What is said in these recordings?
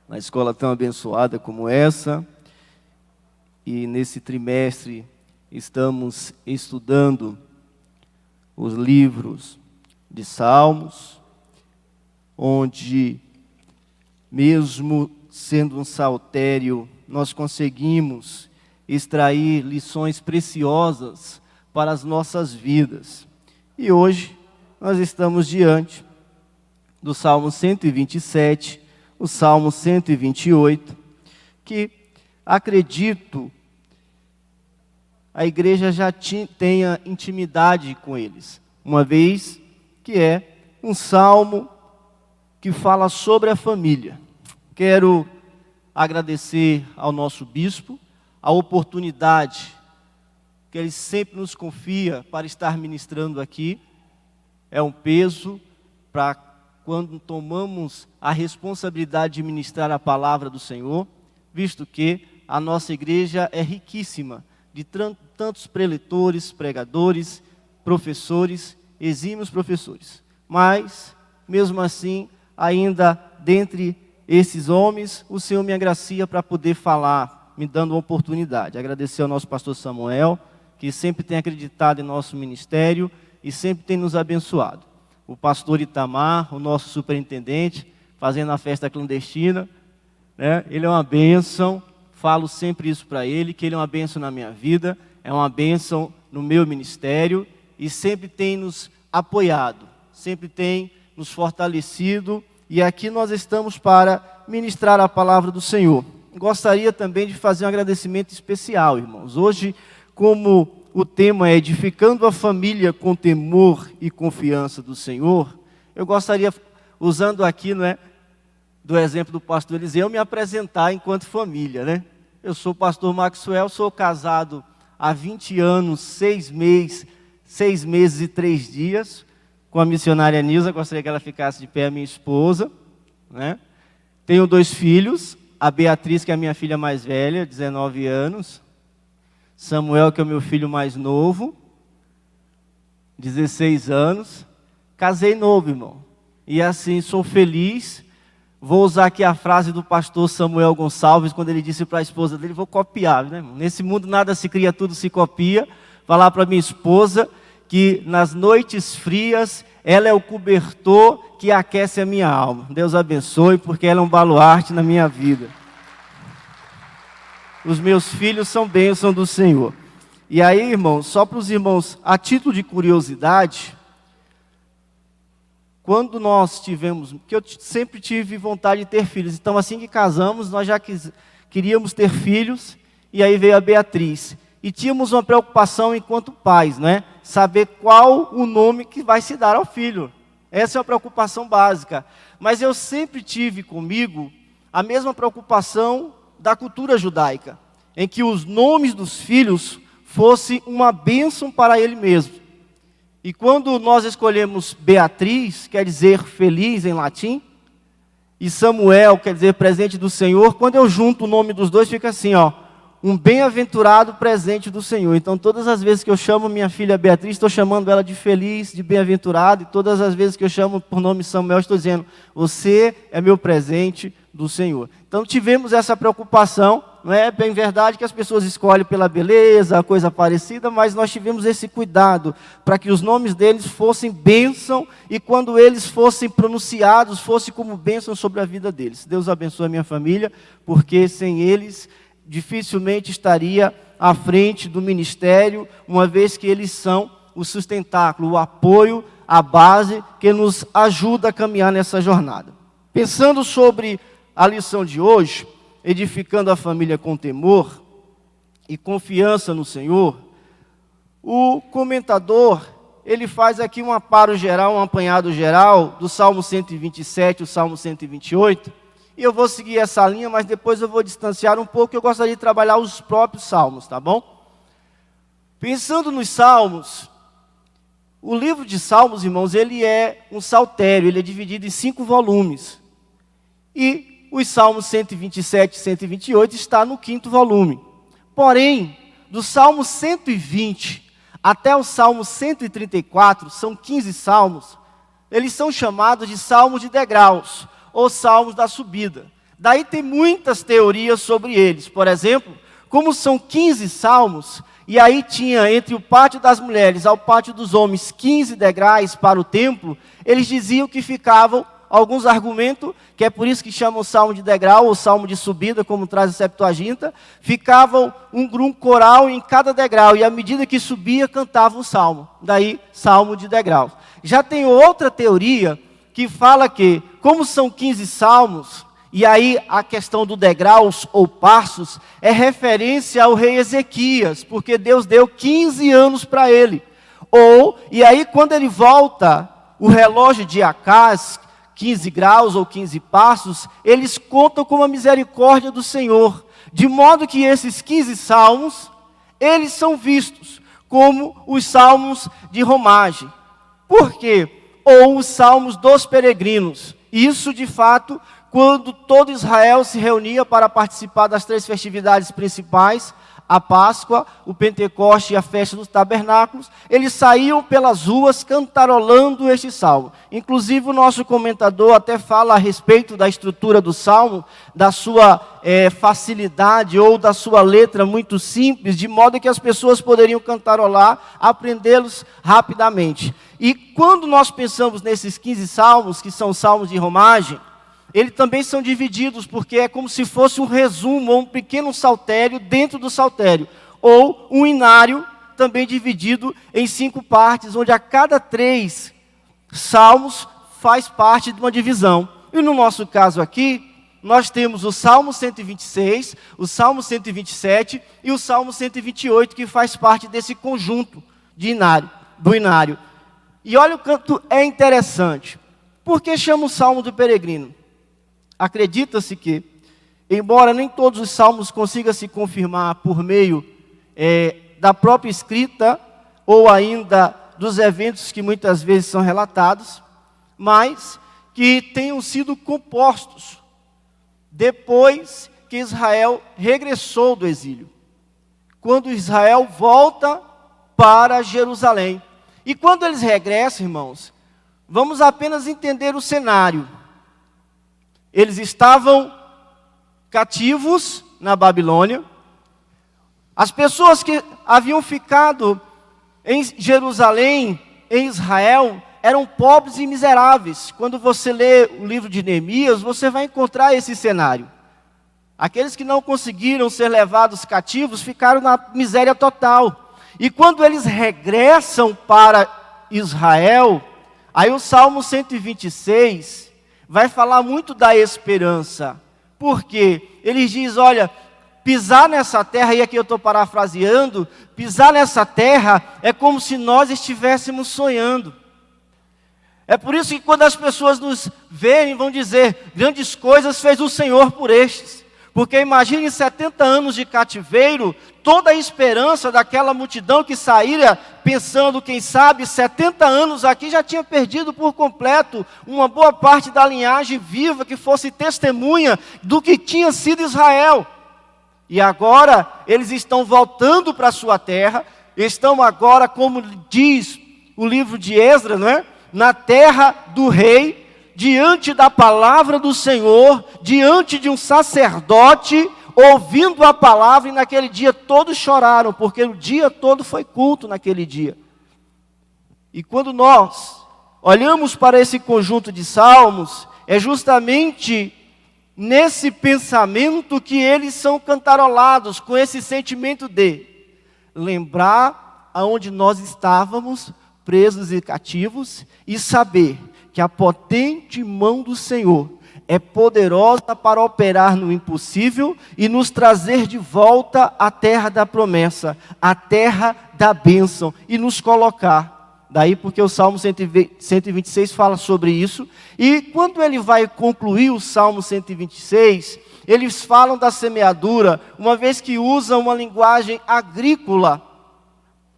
Na escola tão abençoada como essa, e nesse trimestre estamos estudando os livros de Salmos, onde, mesmo sendo um saltério, nós conseguimos extrair lições preciosas para as nossas vidas. E hoje nós estamos diante do Salmo 127, o Salmo 128, que acredito a igreja já tenha intimidade com eles, uma vez que é um salmo que fala sobre a família. Quero agradecer ao nosso bispo a oportunidade que ele sempre nos confia para estar ministrando aqui. É um peso para quando tomamos a responsabilidade de ministrar a palavra do Senhor, visto que a nossa igreja é riquíssima de tantos preletores, pregadores, professores, exímios professores. Mas, mesmo assim, ainda dentre esses homens, o Senhor me agracia para poder falar, me dando uma oportunidade. Agradecer ao nosso pastor Samuel, que sempre tem acreditado em nosso ministério e sempre tem nos abençoado. O pastor Itamar, o nosso superintendente, fazendo a festa clandestina, né? Ele é uma bênção, falo sempre isso para ele, que ele é uma bênção na minha vida, é uma bênção no meu ministério, e sempre tem nos apoiado, sempre tem nos fortalecido, e aqui nós estamos para ministrar a palavra do Senhor. Gostaria também de fazer um agradecimento especial, irmãos. Hoje, como o tema é edificando a família com temor e confiança do Senhor, eu gostaria, usando aqui, do exemplo do pastor Eliseu, me apresentar enquanto família, Eu sou o pastor Maxwell, sou casado há 20 anos, 6 meses e 3 dias, com a missionária Nilza. Gostaria que ela ficasse de pé, a minha esposa, Tenho 2 filhos, a Beatriz, que é a minha filha mais velha, 19 anos, Samuel, que é o meu filho mais novo, 16 anos. Casei novo, irmão. E assim, sou feliz. Vou usar aqui a frase do pastor Samuel Gonçalves, quando ele disse para a esposa dele, vou copiar, irmão? Nesse mundo nada se cria, tudo se copia. Falar para minha esposa que nas noites frias, ela é o cobertor que aquece a minha alma. Deus abençoe, porque ela é um baluarte na minha vida. Os meus filhos são bênção do Senhor. E aí, irmãos, só para os irmãos, a título de curiosidade, quando nós tivemos, que eu sempre tive vontade de ter filhos, então assim que casamos, nós já queríamos ter filhos, e aí veio a Beatriz. E tínhamos uma preocupação enquanto pais, Saber qual o nome que vai se dar ao filho. Essa é uma preocupação básica. Mas eu sempre tive comigo a mesma preocupação da cultura judaica, em que os nomes dos filhos fossem uma bênção para ele mesmo. E quando nós escolhemos Beatriz, quer dizer feliz em latim, e Samuel quer dizer presente do Senhor, quando eu junto o nome dos dois, fica assim, um bem-aventurado presente do Senhor. Então, todas as vezes que eu chamo minha filha Beatriz, estou chamando ela de feliz, de bem-aventurado, e todas as vezes que eu chamo por nome Samuel, estou dizendo, você é meu presente do Senhor. Então, tivemos essa preocupação. Não é bem verdade que as pessoas escolhem pela beleza, coisa parecida, mas nós tivemos esse cuidado para que os nomes deles fossem bênção e quando eles fossem pronunciados, fosse como bênção sobre a vida deles. Deus abençoe a minha família, porque sem eles dificilmente estaria à frente do ministério, uma vez que eles são o sustentáculo, o apoio, a base que nos ajuda a caminhar nessa jornada. Pensando sobre a lição de hoje, edificando a família com temor e confiança no Senhor, o comentador, ele faz aqui um aparo geral, um apanhado geral do Salmo 127 e o Salmo 128, e eu vou seguir essa linha, mas depois eu vou distanciar um pouco, eu gostaria de trabalhar os próprios salmos, tá bom? Pensando nos salmos, o livro de Salmos, irmãos, ele é um saltério, ele é dividido em 5 volumes, e os Salmos 127 e 128 está no 5º volume. Porém, do Salmo 120 até o Salmo 134, são 15 salmos, eles são chamados de salmos de degraus, ou salmos da subida. Daí tem muitas teorias sobre eles. Por exemplo, como são 15 salmos, e aí tinha entre o pátio das mulheres ao pátio dos homens 15 degraus para o templo, eles diziam que ficavam, alguns argumentam, que é por isso que chamam o salmo de degrau, ou salmo de subida, como traz a Septuaginta, ficavam um coral em cada degrau, e à medida que subia, cantava um salmo. Daí, salmo de degrau. Já tem outra teoria, que fala que, como são 15 salmos, e aí a questão do degraus ou passos, é referência ao rei Ezequias, porque Deus deu 15 anos para ele. E aí quando ele volta, o relógio de Acás, 15 graus ou 15 passos, eles contam com a misericórdia do Senhor. De modo que esses 15 salmos, eles são vistos como os salmos de romagem. Por quê? Ou os salmos dos peregrinos. Isso, de fato, quando todo Israel se reunia para participar das 3 festividades principais, a Páscoa, o Pentecoste e a festa dos tabernáculos, eles saíam pelas ruas cantarolando este salmo. Inclusive o nosso comentador até fala a respeito da estrutura do salmo, da sua facilidade ou da sua letra muito simples, de modo que as pessoas poderiam cantarolar, aprendê-los rapidamente. E quando nós pensamos nesses 15 salmos, que são salmos de romagem, eles também são divididos, porque é como se fosse um resumo, ou um pequeno saltério dentro do saltério. Ou um inário, também dividido em 5 partes, onde a cada 3 salmos faz parte de uma divisão. E no nosso caso aqui, nós temos o Salmo 126, o Salmo 127 e o Salmo 128, que faz parte desse conjunto do inário. E olha o canto, é interessante. Por que chama o Salmo do peregrino? Acredita-se que, embora nem todos os salmos consigam se confirmar por meio da própria escrita, ou ainda dos eventos que muitas vezes são relatados, mas que tenham sido compostos depois que Israel regressou do exílio. Quando Israel volta para Jerusalém. E quando eles regressam, irmãos, vamos apenas entender o cenário. Eles estavam cativos na Babilônia. As pessoas que haviam ficado em Jerusalém, em Israel, eram pobres e miseráveis. Quando você lê o livro de Neemias, você vai encontrar esse cenário. Aqueles que não conseguiram ser levados cativos ficaram na miséria total. E quando eles regressam para Israel, aí o Salmo 126 vai falar muito da esperança. Por quê? Ele diz, olha, pisar nessa terra, e aqui eu estou parafraseando, pisar nessa terra é como se nós estivéssemos sonhando. É por isso que quando as pessoas nos verem, vão dizer, grandes coisas fez o Senhor por estes. Porque imagine 70 anos de cativeiro, toda a esperança daquela multidão que saíra pensando, quem sabe, 70 anos aqui já tinha perdido por completo uma boa parte da linhagem viva que fosse testemunha do que tinha sido Israel. E agora eles estão voltando para a sua terra, estão agora, como diz o livro de Esdras, não é? Na terra do rei, diante da palavra do Senhor, diante de um sacerdote, ouvindo a palavra, e naquele dia todos choraram, porque o dia todo foi culto naquele dia. E quando nós olhamos para esse conjunto de salmos, é justamente nesse pensamento que eles são cantarolados, com esse sentimento de lembrar aonde nós estávamos presos e cativos, e saber que a potente mão do Senhor é poderosa para operar no impossível e nos trazer de volta à terra da promessa, à terra da bênção, e nos colocar. Daí porque o Salmo 126 fala sobre isso. E quando ele vai concluir o Salmo 126, eles falam da semeadura, uma vez que usam uma linguagem agrícola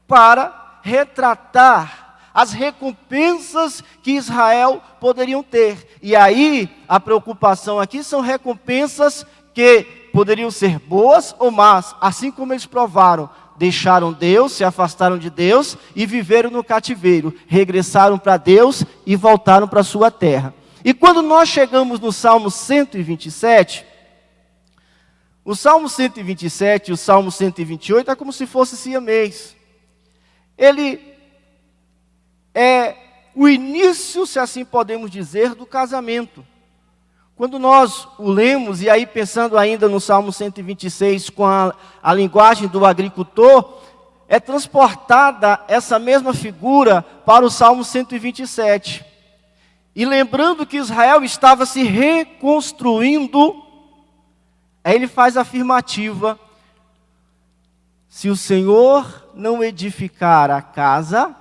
para retratar as recompensas que Israel poderiam ter. E aí, a preocupação aqui são recompensas que poderiam ser boas ou más, assim como eles provaram. Deixaram Deus, se afastaram de Deus e viveram no cativeiro. Regressaram para Deus e voltaram para a sua terra. E quando nós chegamos no Salmo 127, o Salmo 127 e o Salmo 128 é como se fosse siamês. Ele é o início, se assim podemos dizer, do casamento. Quando nós o lemos, e aí pensando ainda no Salmo 126 com a linguagem do agricultor, é transportada essa mesma figura para o Salmo 127. E lembrando que Israel estava se reconstruindo, aí ele faz a afirmativa: se o Senhor não edificar a casa,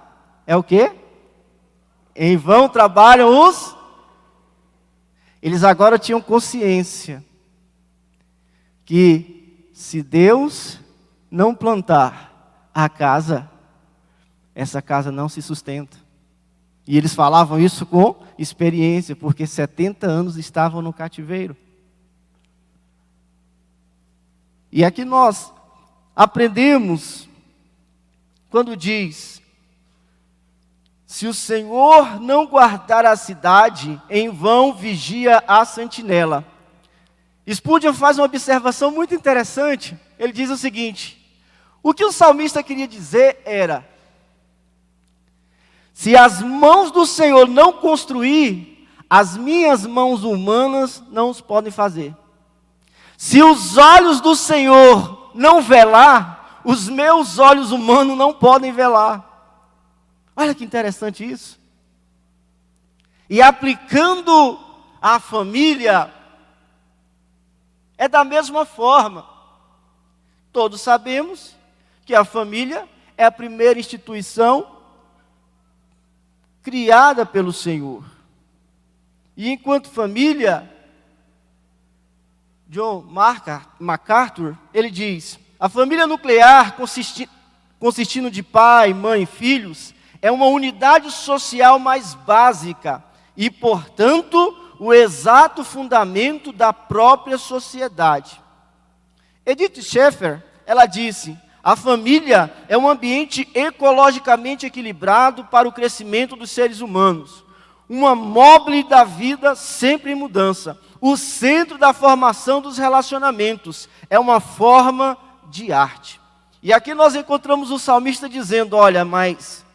é o quê? Em vão trabalham os... Eles agora tinham consciência que se Deus não plantar a casa, essa casa não se sustenta. E eles falavam isso com experiência, porque 70 anos estavam no cativeiro. E aqui nós aprendemos, quando diz: se o Senhor não guardar a cidade, em vão vigia a sentinela. Spurgeon faz uma observação muito interessante. Ele diz o seguinte: o que o salmista queria dizer era: se as mãos do Senhor não construir, as minhas mãos humanas não os podem fazer. Se os olhos do Senhor não velar, os meus olhos humanos não podem velar. Olha que interessante isso. E aplicando à família, é da mesma forma. Todos sabemos que a família é a primeira instituição criada pelo Senhor. E enquanto família, John MacArthur, ele diz: a família nuclear, consistindo de pai, mãe e filhos, é uma unidade social mais básica e, portanto, o exato fundamento da própria sociedade. Edith Schaeffer, ela disse: a família é um ambiente ecologicamente equilibrado para o crescimento dos seres humanos, uma móvel da vida sempre em mudança, o centro da formação dos relacionamentos, é uma forma de arte. E aqui nós encontramos o salmista dizendo: olha, mas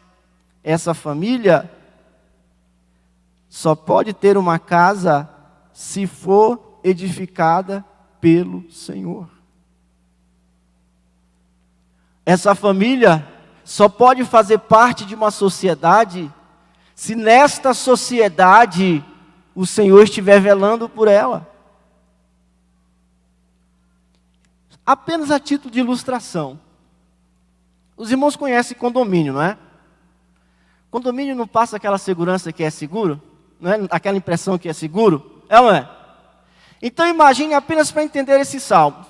essa família só pode ter uma casa se for edificada pelo Senhor. Essa família só pode fazer parte de uma sociedade se nesta sociedade o Senhor estiver velando por ela. Apenas a título de ilustração. Os irmãos conhecem condomínio, não é? Condomínio não passa aquela segurança que é seguro? Não é? Aquela impressão que é seguro? É ou não é? Então imagine apenas para entender esse salmo.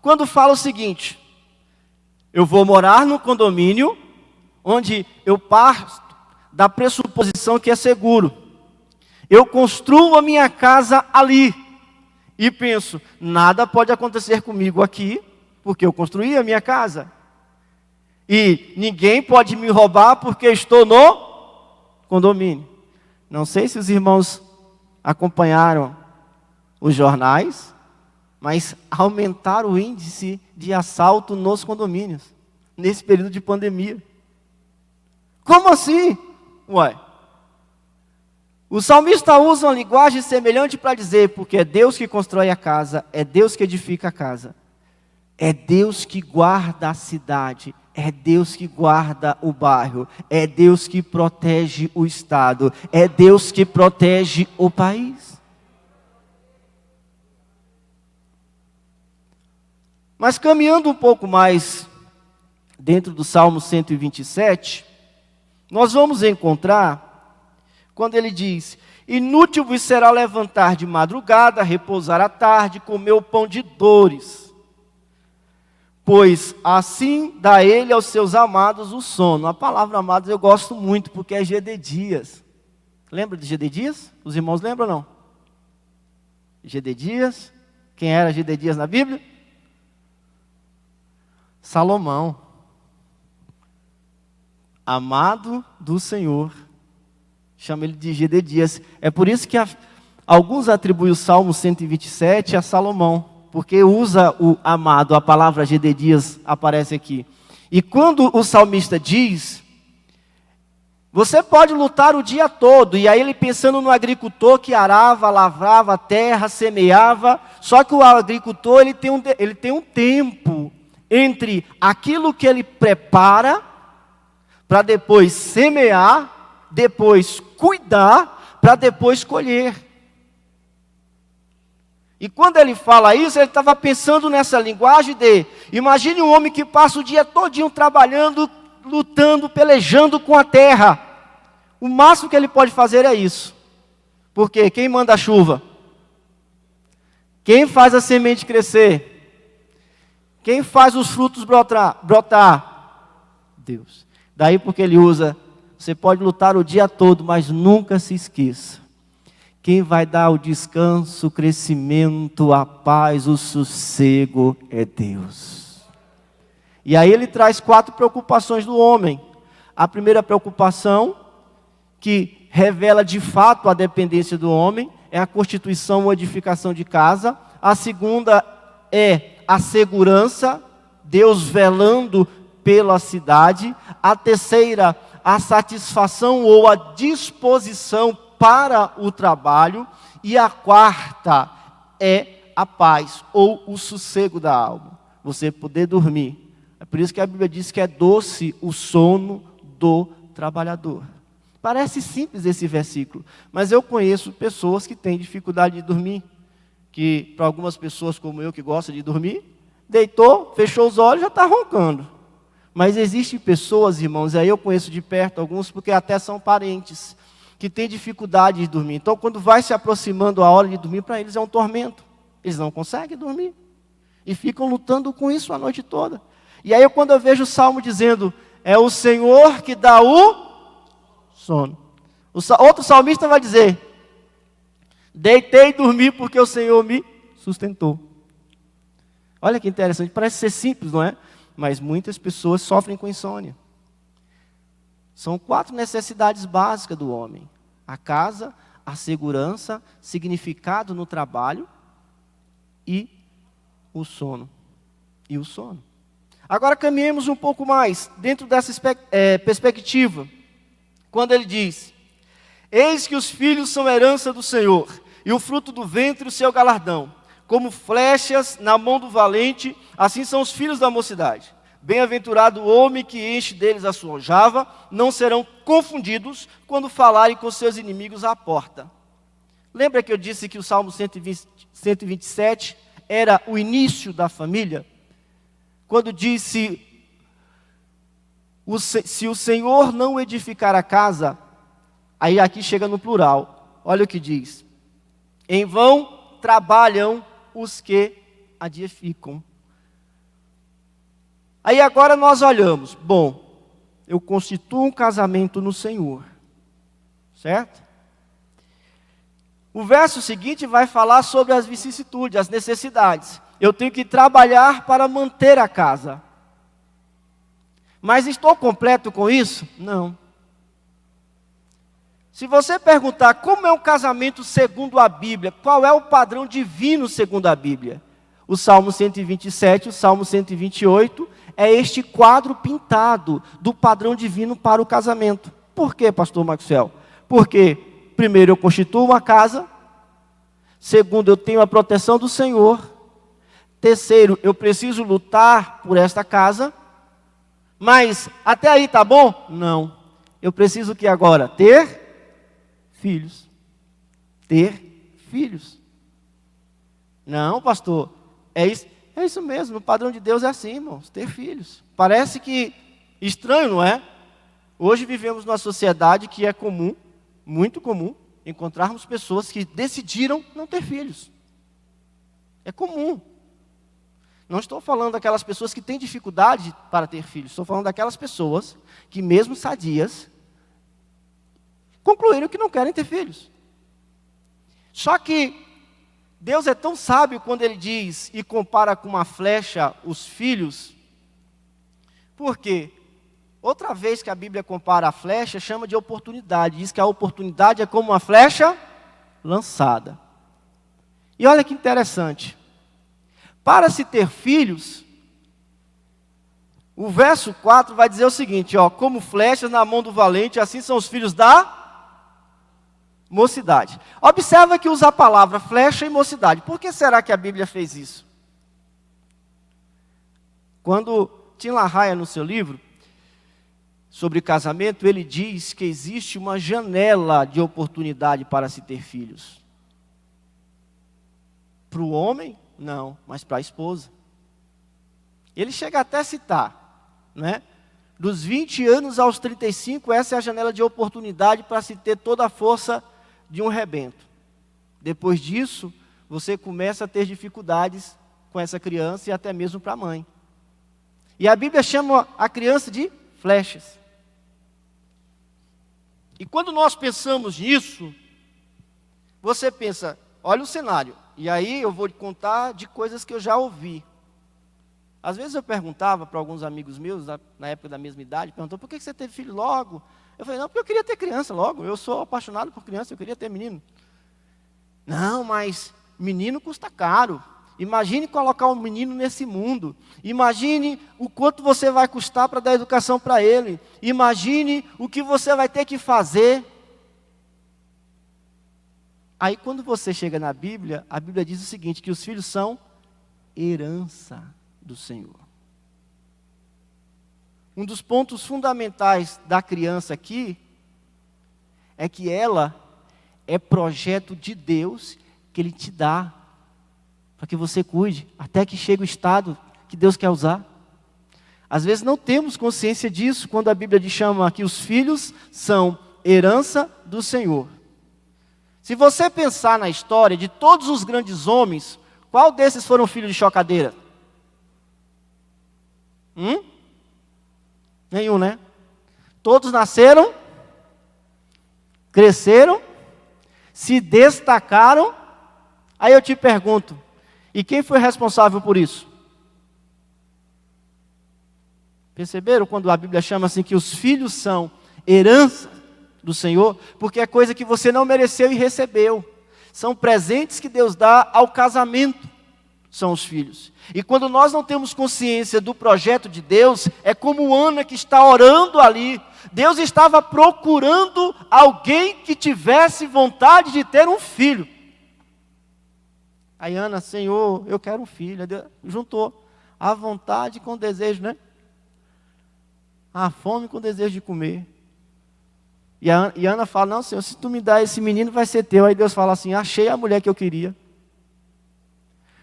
Quando fala o seguinte: eu vou morar no condomínio onde eu parto da pressuposição que é seguro. Eu construo a minha casa ali. E penso, nada pode acontecer comigo aqui, porque eu construí a minha casa. E ninguém pode me roubar porque estou no condomínio. Não sei se os irmãos acompanharam os jornais, mas aumentaram o índice de assalto nos condomínios, nesse período de pandemia. Como assim? Ué, o salmista usa uma linguagem semelhante para dizer: porque é Deus que constrói a casa, é Deus que edifica a casa, é Deus que guarda a cidade, é Deus que guarda o bairro, é Deus que protege o estado, é Deus que protege o país. Mas caminhando um pouco mais dentro do Salmo 127, nós vamos encontrar quando ele diz: inútil vos será levantar de madrugada, repousar à tarde, comer o pão de dores, pois assim dá ele aos seus amados o sono. A palavra amados eu gosto muito, porque é Gededias. Lembra de Gededias? Os irmãos lembram ou não? Gededias. Quem era Gededias na Bíblia? Salomão. Amado do Senhor. Chama ele de Gededias. É por isso que Alguns atribuem o Salmo 127 a Salomão, porque usa o amado, a palavra Gededias aparece aqui. E quando o salmista diz, você pode lutar o dia todo, e aí ele pensando no agricultor que arava, lavrava a terra, semeava, só que o agricultor ele tem um tempo entre aquilo que ele prepara, para depois semear, depois cuidar, para depois colher. E quando ele fala isso, ele estava pensando nessa linguagem de, imagine um homem que passa o dia todinho trabalhando, lutando, pelejando com a terra. O máximo que ele pode fazer é isso. Porque quem manda a chuva? Quem faz a semente crescer? Quem faz os frutos brotar? Deus. Daí porque ele usa, você pode lutar o dia todo, mas nunca se esqueça. Quem vai dar o descanso, o crescimento, a paz, o sossego é Deus. E aí ele traz 4 preocupações do homem. A primeira preocupação, que revela de fato a dependência do homem, é a constituição ou edificação de casa. A segunda é a segurança, Deus velando pela cidade. A terceira, a satisfação ou a disposição para o trabalho. E a quarta é a paz ou o sossego da alma, você poder dormir. É por isso que a Bíblia diz que é doce o sono do trabalhador. Parece simples esse versículo, mas eu conheço pessoas que têm dificuldade de dormir, que para algumas pessoas como eu que gostam de dormir, deitou, fechou os olhos, já está roncando. Mas existem pessoas, irmãos, e aí eu conheço de perto alguns, porque até são parentes, que têm dificuldade de dormir. Então, quando vai se aproximando a hora de dormir, para eles é um tormento. Eles não conseguem dormir. E ficam lutando com isso a noite toda. E aí, quando eu vejo o Salmo dizendo, é o Senhor que dá o sono. Outro salmista vai dizer, deitei e dormi porque o Senhor me sustentou. Olha que interessante, parece ser simples, não é? Mas muitas pessoas sofrem com insônia. São 4 necessidades básicas do homem. A casa, a segurança, significado no trabalho e o sono. E o sono. Agora caminhemos um pouco mais, dentro dessa perspectiva. Quando ele diz, eis que os filhos são herança do Senhor, e o fruto do ventre o seu galardão. Como flechas na mão do valente, assim são os filhos da mocidade. Bem-aventurado o homem que enche deles a sua aljava, não serão confundidos quando falarem com seus inimigos à porta. Lembra que eu disse que o Salmo 127 era o início da família? Quando disse, se o Senhor não edificar a casa, aí aqui chega no plural, olha o que diz, em vão trabalham os que a edificam. Aí agora nós olhamos, bom, eu constituo um casamento no Senhor, certo? O verso seguinte vai falar sobre as vicissitudes, as necessidades. Eu tenho que trabalhar para manter a casa. Mas estou completo com isso? Não. Se você perguntar como é um casamento segundo a Bíblia, qual é o padrão divino segundo a Bíblia? O Salmo 127, o Salmo 128, é este quadro pintado do padrão divino para o casamento. Por quê, pastor Maxwell? Porque, primeiro, eu constituo uma casa. Segundo, eu tenho a proteção do Senhor. Terceiro, eu preciso lutar por esta casa. Mas, até aí, tá bom? Não. Eu preciso que agora? Ter filhos. Ter filhos. Não, pastor, é isso mesmo, o padrão de Deus é assim, irmãos, ter filhos. Parece que estranho, não é? Hoje vivemos numa sociedade que é comum, muito comum, encontrarmos pessoas que decidiram não ter filhos. É comum. Não estou falando daquelas pessoas que têm dificuldade para ter filhos, estou falando daquelas pessoas que mesmo sadias, concluíram que não querem ter filhos. Só que Deus é tão sábio quando Ele diz e compara com uma flecha os filhos. Por quê? Outra vez que a Bíblia compara a flecha, chama de oportunidade. Diz que a oportunidade é como uma flecha lançada. E olha que interessante. Para se ter filhos, o verso 4 vai dizer o seguinte, ó, como flechas na mão do valente, assim são os filhos da mocidade. Observa que usa a palavra flecha e mocidade. Por que será que a Bíblia fez isso? Quando Tim LaHaye, no seu livro sobre casamento, ele diz que existe uma janela de oportunidade para se ter filhos. Para o homem, não, mas para a esposa. Ele chega até a citar, né? Dos 20 anos aos 35, essa é a janela de oportunidade para se ter toda a força de um rebento. Depois disso, você começa a ter dificuldades com essa criança e até mesmo para a mãe. E a Bíblia chama a criança de flechas. E quando nós pensamos nisso, você pensa, olha o cenário. E aí eu vou te contar de coisas que eu já ouvi. Às vezes eu perguntava para alguns amigos meus, na época da mesma idade, perguntou, por que você teve filho logo? Eu falei, não, porque eu queria ter criança logo. Eu sou apaixonado por criança, eu queria ter menino. Não, mas menino custa caro. Imagine colocar um menino nesse mundo. Imagine o quanto você vai custar para dar educação para ele. Imagine o que você vai ter que fazer. Aí quando você chega na Bíblia, a Bíblia diz o seguinte, que os filhos são herança do Senhor. Um dos pontos fundamentais da criança aqui é que ela é projeto de Deus que Ele te dá para que você cuide, até que chegue o estado que Deus quer usar. Às vezes não temos consciência disso, quando a Bíblia chama que os filhos são herança do Senhor. Se você pensar na história de todos os grandes homens, qual desses foram filhos de chocadeira? Nenhum, né? Todos nasceram, cresceram, se destacaram. Aí eu te pergunto, e quem foi responsável por isso? Perceberam quando a Bíblia chama assim que os filhos são herança do Senhor? Porque é coisa que você não mereceu e recebeu. São presentes que Deus dá ao casamento, são os filhos. E quando nós não temos consciência do projeto de Deus, é como Ana que está orando ali. Deus estava procurando alguém que tivesse vontade de ter um filho. Aí Ana, Senhor, eu quero um filho. Deus juntou a vontade com o desejo, né? A fome com o desejo de comer. E Ana fala, não, Senhor, se tu me dá esse menino, vai ser teu. Aí Deus fala assim, achei a mulher que eu queria.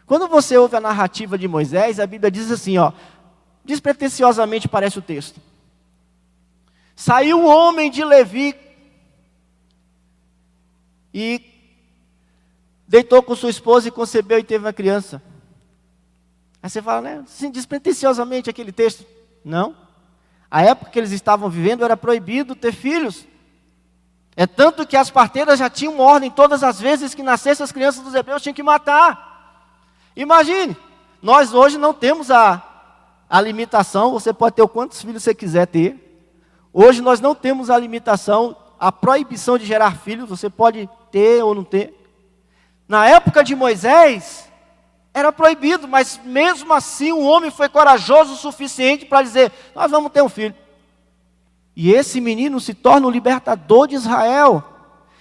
Quando você ouve a narrativa de Moisés, a Bíblia diz assim, ó, despretensiosamente parece o texto. Saiu um homem de Levi e deitou com sua esposa e concebeu e teve uma criança. Aí você fala, né, assim, despretensiosamente aquele texto. Não. A época que eles estavam vivendo era proibido ter filhos. É tanto que as parteiras já tinham ordem, todas as vezes que nascessem as crianças dos hebreus tinham que matar. Imagine, nós hoje não temos a limitação, você pode ter quantos filhos você quiser ter. Hoje nós não temos a limitação, a proibição de gerar filhos, você pode ter ou não ter. Na época de Moisés, era proibido, mas mesmo assim um homem foi corajoso o suficiente para dizer, nós vamos ter um filho. E esse menino se torna o libertador de Israel.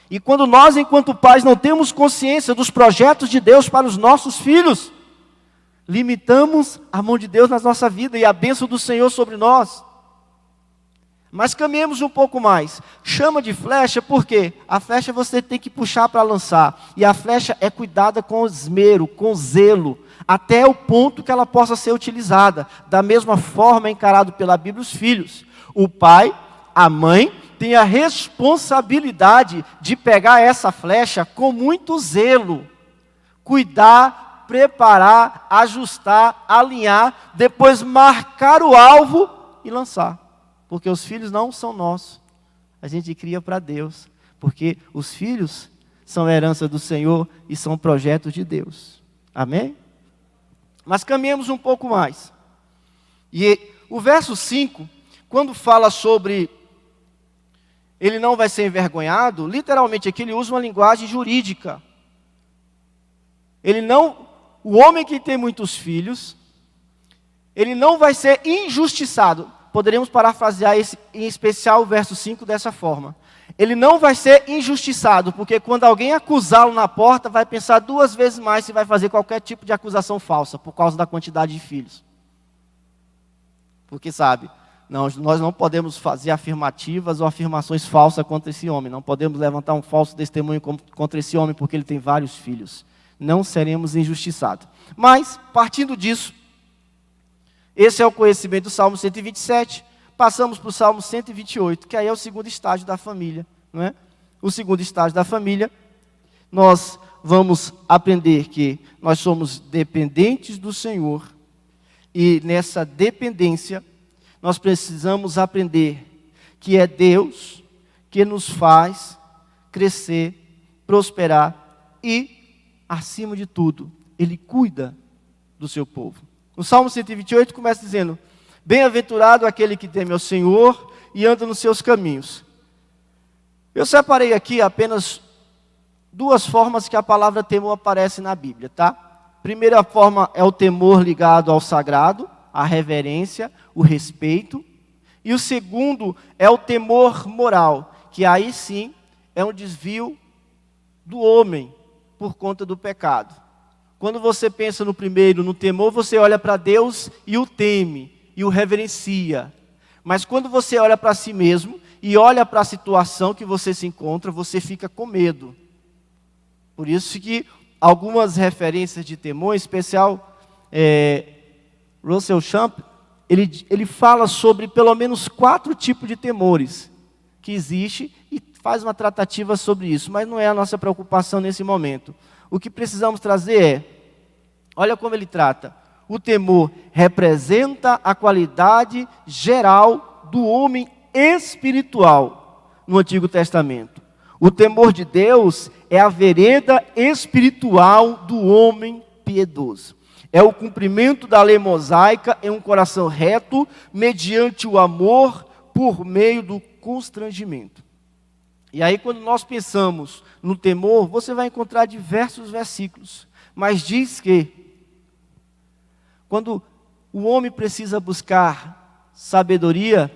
E quando nós, enquanto pais, não temos consciência dos projetos de Deus para os nossos filhos, limitamos a mão de Deus na nossa vida e a bênção do Senhor sobre nós. Mas caminhemos um pouco mais. Chama de flecha porque a flecha você tem que puxar para lançar. E a flecha é cuidada com esmero, com zelo, até o ponto que ela possa ser utilizada. Da mesma forma é encarado pela Bíblia os filhos. O pai, a mãe, tem a responsabilidade de pegar essa flecha com muito zelo. Cuidar, preparar, ajustar, alinhar, depois marcar o alvo e lançar. Porque os filhos não são nossos, a gente cria para Deus, porque os filhos são herança do Senhor e são projetos de Deus, amém? Mas caminhemos um pouco mais, e o verso 5, quando fala sobre ele não vai ser envergonhado, literalmente aqui ele usa uma linguagem jurídica. O homem que tem muitos filhos, ele não vai ser injustiçado. Poderíamos parafrasear em especial o verso 5 dessa forma. Ele não vai ser injustiçado, porque quando alguém acusá-lo na porta, vai pensar 2 vezes mais se vai fazer qualquer tipo de acusação falsa, por causa da quantidade de filhos. Porque sabe, nós não podemos fazer afirmativas ou afirmações falsas contra esse homem. Não podemos levantar um falso testemunho contra esse homem, porque ele tem vários filhos. Não seremos injustiçados. Mas, partindo disso, esse é o conhecimento do Salmo 127. Passamos para o Salmo 128, que aí é o segundo estágio da família, não é? O segundo estágio da família, nós vamos aprender que nós somos dependentes do Senhor, e nessa dependência, nós precisamos aprender que é Deus que nos faz crescer, prosperar e, acima de tudo, Ele cuida do seu povo. O Salmo 128 começa dizendo: bem-aventurado aquele que teme ao Senhor e anda nos seus caminhos. Eu separei aqui apenas 2 formas que a palavra temor aparece na Bíblia, tá? Primeira forma é o temor ligado ao sagrado, a reverência, o respeito. E o segundo é o temor moral, que aí sim é um desvio do homem por conta do pecado. Quando você pensa no primeiro, no temor, você olha para Deus e o teme, e o reverencia. Mas quando você olha para si mesmo e olha para a situação que você se encontra, você fica com medo. Por isso que algumas referências de temor, em especial Russell Champ, ele fala sobre pelo menos 4 tipos de temores que existe e faz uma tratativa sobre isso, mas não é a nossa preocupação nesse momento. O que precisamos trazer olha como ele trata. O temor representa a qualidade geral do homem espiritual no Antigo Testamento. O temor de Deus é a vereda espiritual do homem piedoso. É o cumprimento da lei mosaica em um coração reto, mediante o amor, por meio do constrangimento. E aí, quando nós pensamos no temor, você vai encontrar diversos versículos. Mas diz que, quando o homem precisa buscar sabedoria,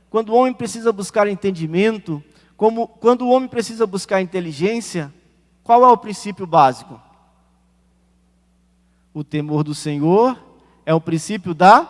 quando o homem precisa buscar entendimento, quando o homem precisa buscar inteligência, qual é o princípio básico? O temor do Senhor é o princípio da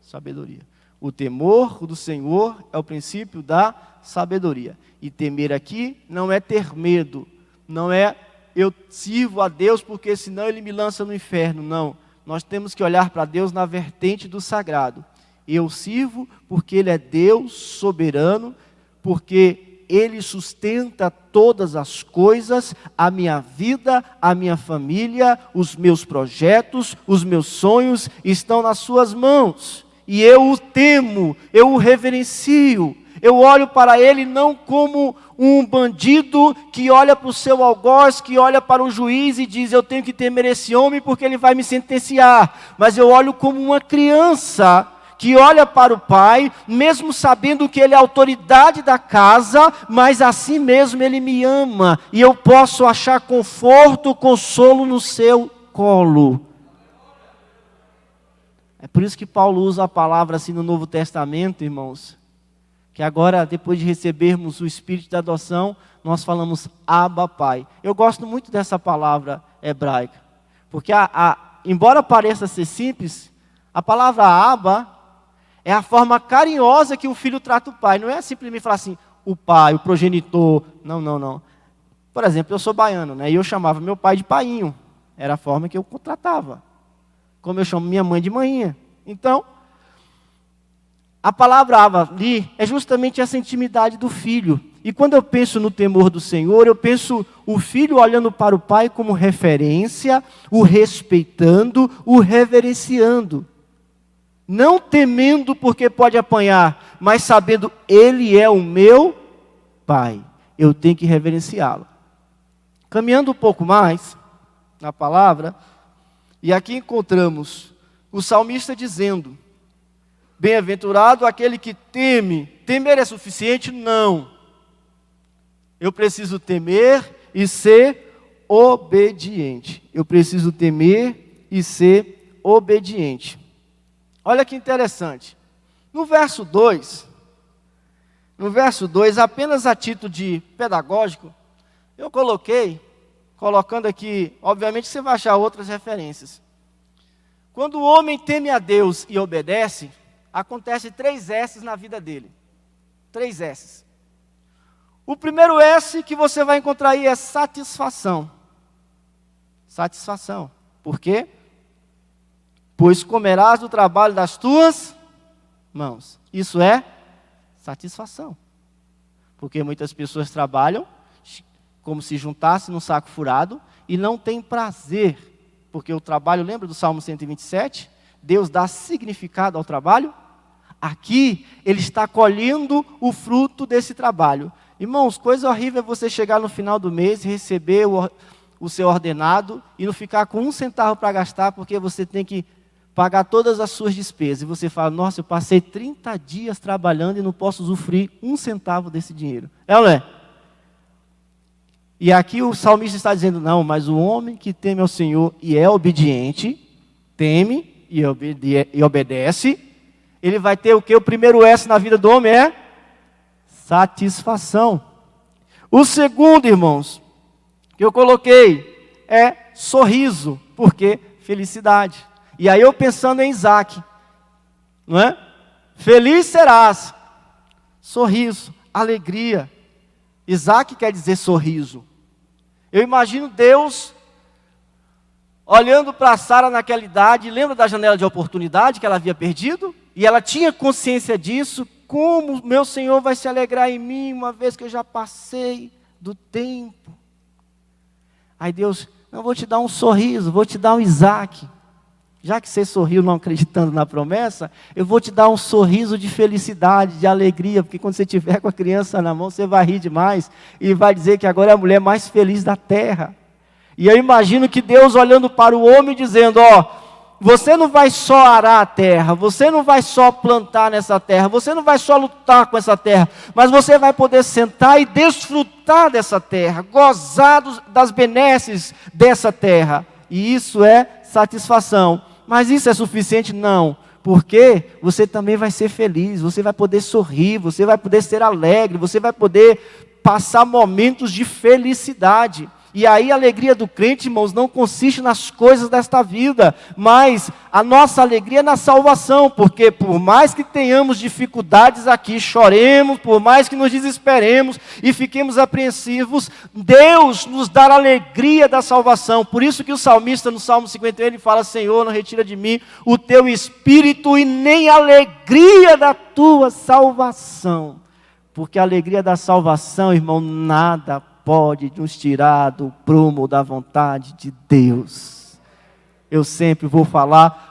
sabedoria. O temor do Senhor é o princípio da sabedoria. E temer aqui não é ter medo, não é eu sirvo a Deus porque senão Ele me lança no inferno, não. Nós temos que olhar para Deus na vertente do sagrado. Eu sirvo porque Ele é Deus soberano, porque Ele sustenta todas as coisas, a minha vida, a minha família, os meus projetos, os meus sonhos estão nas suas mãos. E eu o temo, eu o reverencio. Eu olho para ele não como um bandido que olha para o seu algoz, que olha para o juiz e diz, eu tenho que temer esse homem porque ele vai me sentenciar. Mas eu olho como uma criança que olha para o pai, mesmo sabendo que ele é a autoridade da casa, mas assim mesmo ele me ama. E eu posso achar conforto, consolo no seu colo. É por isso que Paulo usa a palavra assim no Novo Testamento, irmãos. Que agora, depois de recebermos o Espírito da adoção, nós falamos Abba, Pai. Eu gosto muito dessa palavra hebraica. Porque, embora pareça ser simples, a palavra Abba é a forma carinhosa que um filho trata o pai. Não é simplesmente falar assim, o pai, o progenitor. Não, não, não. Por exemplo, eu sou baiano, né? E eu chamava meu pai de painho. Era a forma que eu tratava. Como eu chamo minha mãe de manhinha. Então, a palavra Abba ali é justamente essa intimidade do filho. E quando eu penso no temor do Senhor, eu penso o filho olhando para o pai como referência, o respeitando, o reverenciando. Não temendo porque pode apanhar, mas sabendo ele é o meu pai. Eu tenho que reverenciá-lo. Caminhando um pouco mais na palavra, e aqui encontramos o salmista dizendo, Bem-aventurado aquele que teme. Temer é suficiente? Não. Eu preciso temer e ser obediente. Eu preciso temer e ser obediente. Olha que interessante. No verso 2, apenas a título de pedagógico, eu colocando aqui, obviamente você vai achar outras referências. Quando o homem teme a Deus e obedece, acontece 3 S's na vida dele. 3 S's. O primeiro S que você vai encontrar aí é satisfação. Satisfação. Por quê? Pois comerás do trabalho das tuas mãos. Isso é satisfação. Porque muitas pessoas trabalham como se juntasse num saco furado e não tem prazer. Porque o trabalho, lembra do Salmo 127? Deus dá significado ao trabalho. Aqui, Ele está colhendo o fruto desse trabalho. Irmãos, coisa horrível é você chegar no final do mês e receber o seu ordenado e não ficar com 1 centavo para gastar, porque você tem que pagar todas as suas despesas. E você fala, nossa, eu passei 30 dias trabalhando e não posso usufruir 1 centavo desse dinheiro. É ou não é? E aqui o salmista está dizendo, não, mas o homem que teme ao Senhor e é obediente, teme e obedece, ele vai ter o quê? O primeiro S na vida do homem é satisfação. O segundo, irmãos, que eu coloquei é sorriso, porque felicidade. E aí eu pensando em Isaac, não é? Feliz serás, sorriso, alegria. Isaac quer dizer sorriso. Eu imagino Deus olhando para Sara naquela idade, lembra da janela de oportunidade que ela havia perdido? E ela tinha consciência disso. Como meu Senhor vai se alegrar em mim, uma vez que eu já passei do tempo? Aí Deus, não, vou te dar um sorriso, vou te dar um Isaac. Já que você sorriu não acreditando na promessa, eu vou te dar um sorriso de felicidade, de alegria, porque quando você estiver com a criança na mão, você vai rir demais e vai dizer que agora é a mulher mais feliz da terra. E eu imagino que Deus olhando para o homem dizendo, você não vai só arar a terra, você não vai só plantar nessa terra, você não vai só lutar com essa terra, mas você vai poder sentar e desfrutar dessa terra, gozar das benesses dessa terra. E isso é satisfação. Mas isso é suficiente? Não. Porque você também vai ser feliz, você vai poder sorrir, você vai poder ser alegre, você vai poder passar momentos de felicidade. E aí a alegria do crente, irmãos, não consiste nas coisas desta vida, mas a nossa alegria é na salvação, porque por mais que tenhamos dificuldades aqui, choremos, por mais que nos desesperemos e fiquemos apreensivos, Deus nos dá a alegria da salvação. Por isso que o salmista no Salmo 51, ele fala, Senhor, não retira de mim o teu espírito e nem a alegria da tua salvação. Porque a alegria da salvação, irmão, nada pode nos tirar do prumo da vontade de Deus. Eu sempre vou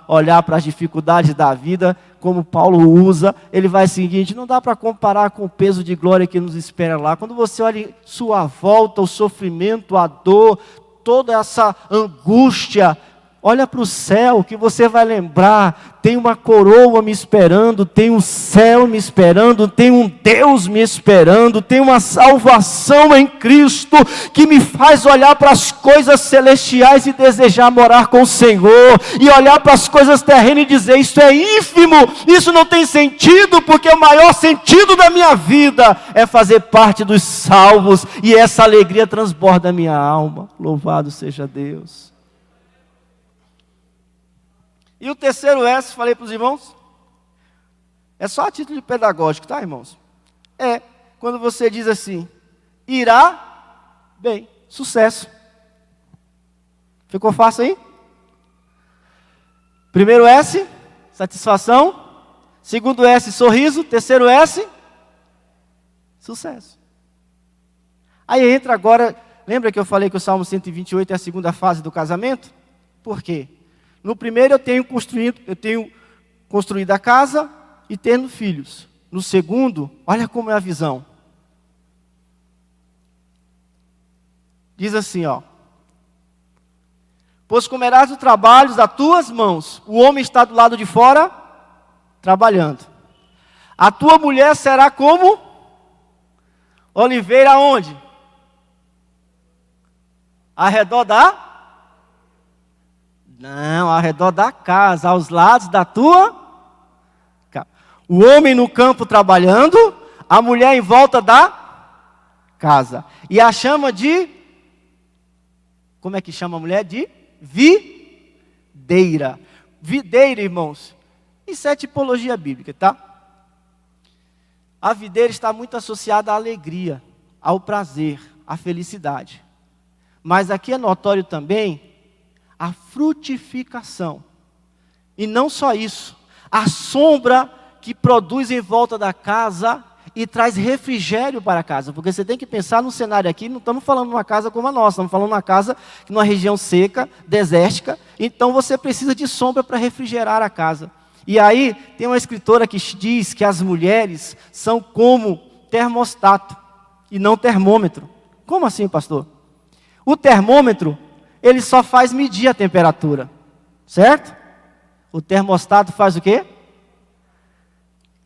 olhar para as dificuldades da vida, como Paulo usa, ele vai seguinte, não dá para comparar com o peso de glória que nos espera lá. Quando você olha em sua volta, o sofrimento, a dor, toda essa angústia, olha para o céu que você vai lembrar, tem uma coroa me esperando, tem um céu me esperando, tem um Deus me esperando, tem uma salvação em Cristo, que me faz olhar para as coisas celestiais e desejar morar com o Senhor, e olhar para as coisas terrenas e dizer, isso é ínfimo, isso não tem sentido, porque o maior sentido da minha vida é fazer parte dos salvos, e essa alegria transborda a minha alma. Louvado seja Deus. E o terceiro S, falei para os irmãos, é só a título de pedagógico, tá, irmãos? É quando você diz assim, irá bem, sucesso. Ficou fácil aí? Primeiro S, satisfação. Segundo S, sorriso. Terceiro S, sucesso. Aí entra agora, lembra que eu falei que o Salmo 128 é a segunda fase do casamento? Por quê? No primeiro eu tenho construído a casa e tendo filhos. No segundo, olha como é a visão. Diz assim, pois comerás os trabalhos das tuas mãos. O homem está do lado de fora trabalhando. A tua mulher será como oliveira onde? Ao redor da? Não, ao redor da casa, aos lados da tua casa. O homem no campo trabalhando, a mulher em volta da casa. E a chama de, como é que chama a mulher? De videira. Videira, irmãos, isso é tipologia bíblica, tá? A videira está muito associada à alegria, ao prazer, à felicidade. Mas aqui é notório também a frutificação. E não só isso, a sombra que produz em volta da casa e traz refrigério para a casa. Porque você tem que pensar no cenário aqui, não estamos falando de uma casa como a nossa, estamos falando de uma casa numa região seca, desértica, então você precisa de sombra para refrigerar a casa. E aí, tem uma escritora que diz que as mulheres são como termostato e não termômetro. Como assim, pastor? O termômetro, ele só faz medir a temperatura, certo? O termostato faz o quê?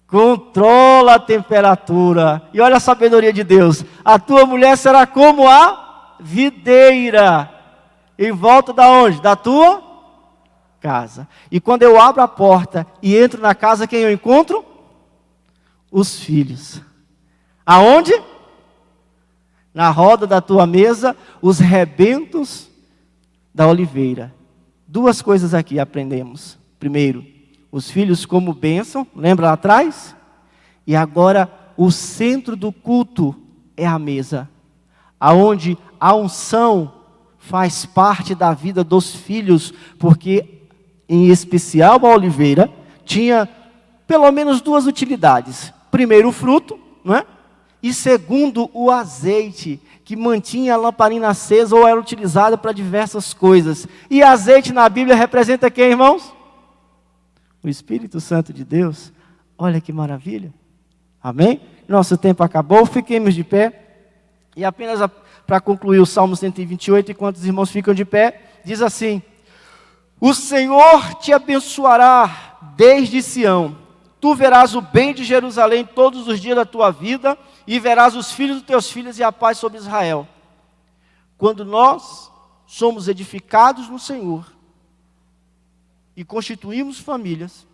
Controla a temperatura. E olha a sabedoria de Deus. A tua mulher será como a videira. Em volta da onde? Da tua casa. E quando eu abro a porta e entro na casa, quem eu encontro? Os filhos. Aonde? Na roda da tua mesa, os rebentos da oliveira. Duas coisas aqui aprendemos. Primeiro, os filhos como bênção, lembra lá atrás? E agora, o centro do culto é a mesa, aonde a unção faz parte da vida dos filhos, porque, em especial, a oliveira tinha pelo menos duas utilidades. Primeiro, o fruto, não é? E segundo, o azeite, que mantinha a lamparina acesa ou era utilizada para diversas coisas. E azeite na Bíblia representa quem, irmãos? O Espírito Santo de Deus. Olha que maravilha. Amém? Nosso tempo acabou, fiquemos de pé. E apenas para concluir o Salmo 128, enquanto os irmãos ficam de pé, diz assim: o Senhor te abençoará desde Sião. Tu verás o bem de Jerusalém todos os dias da tua vida, e verás os filhos dos teus filhos e a paz sobre Israel. Quando nós somos edificados no Senhor, e constituímos famílias,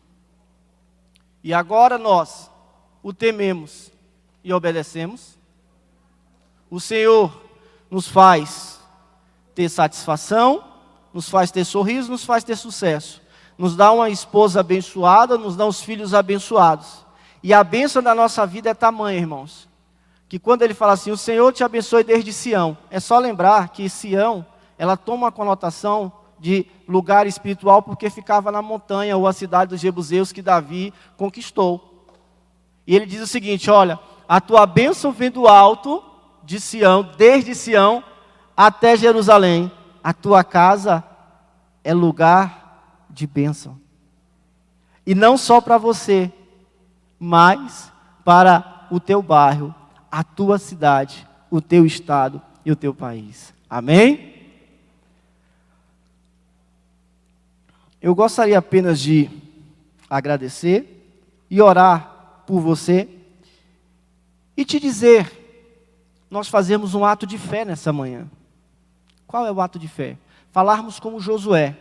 e agora nós o tememos e obedecemos, o Senhor nos faz ter satisfação, nos faz ter sorriso, nos faz ter sucesso, nos dá uma esposa abençoada, nos dá os filhos abençoados, e a bênção da nossa vida é tamanha, irmãos, que quando ele fala assim, o Senhor te abençoe desde Sião, é só lembrar que Sião, ela toma uma conotação de lugar espiritual, porque ficava na montanha, ou a cidade dos jebuseus que Davi conquistou. E ele diz o seguinte, olha, a tua bênção vem do alto de Sião, desde Sião até Jerusalém, a tua casa é lugar de bênção. E não só para você, mas para o teu bairro, a tua cidade, o teu estado e o teu país. Amém? Eu gostaria apenas de agradecer e orar por você e te dizer, nós fazemos um ato de fé nessa manhã. Qual é o ato de fé? Falarmos como Josué,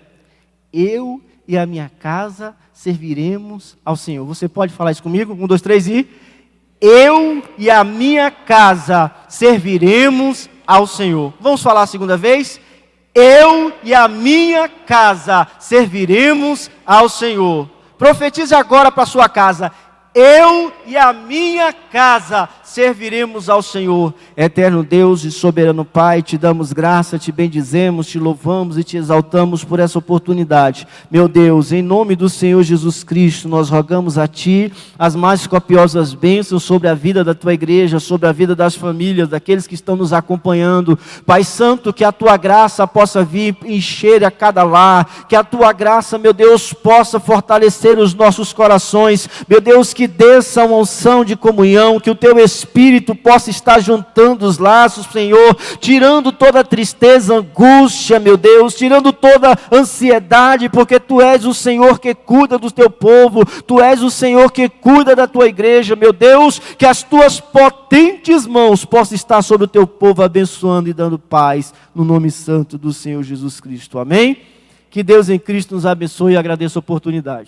eu e a minha casa serviremos ao Senhor. Você pode falar isso comigo? 1, 2, 3 e... eu e a minha casa serviremos ao Senhor. Vamos falar a segunda vez? Eu e a minha casa serviremos ao Senhor. Profetize agora para a sua casa. Eu e a minha casa serviremos ao Senhor. Eterno Deus e soberano Pai, te damos graça, te bendizemos, te louvamos e te exaltamos por essa oportunidade. Meu Deus, em nome do Senhor Jesus Cristo, nós rogamos a Ti as mais copiosas bênçãos sobre a vida da Tua igreja, sobre a vida das famílias, daqueles que estão nos acompanhando. Pai Santo, que a Tua graça possa vir encher a cada lar, que a Tua graça, meu Deus, possa fortalecer os nossos corações. Meu Deus, que desça uma unção de comunhão, que o Teu Espírito Espírito possa estar juntando os laços, Senhor, tirando toda a tristeza, angústia, meu Deus, tirando toda a ansiedade, porque Tu és o Senhor que cuida do Teu povo, Tu és o Senhor que cuida da Tua igreja, meu Deus, que as Tuas potentes mãos possam estar sobre o Teu povo, abençoando e dando paz, no nome santo do Senhor Jesus Cristo, amém? Que Deus em Cristo nos abençoe e agradeça a oportunidade.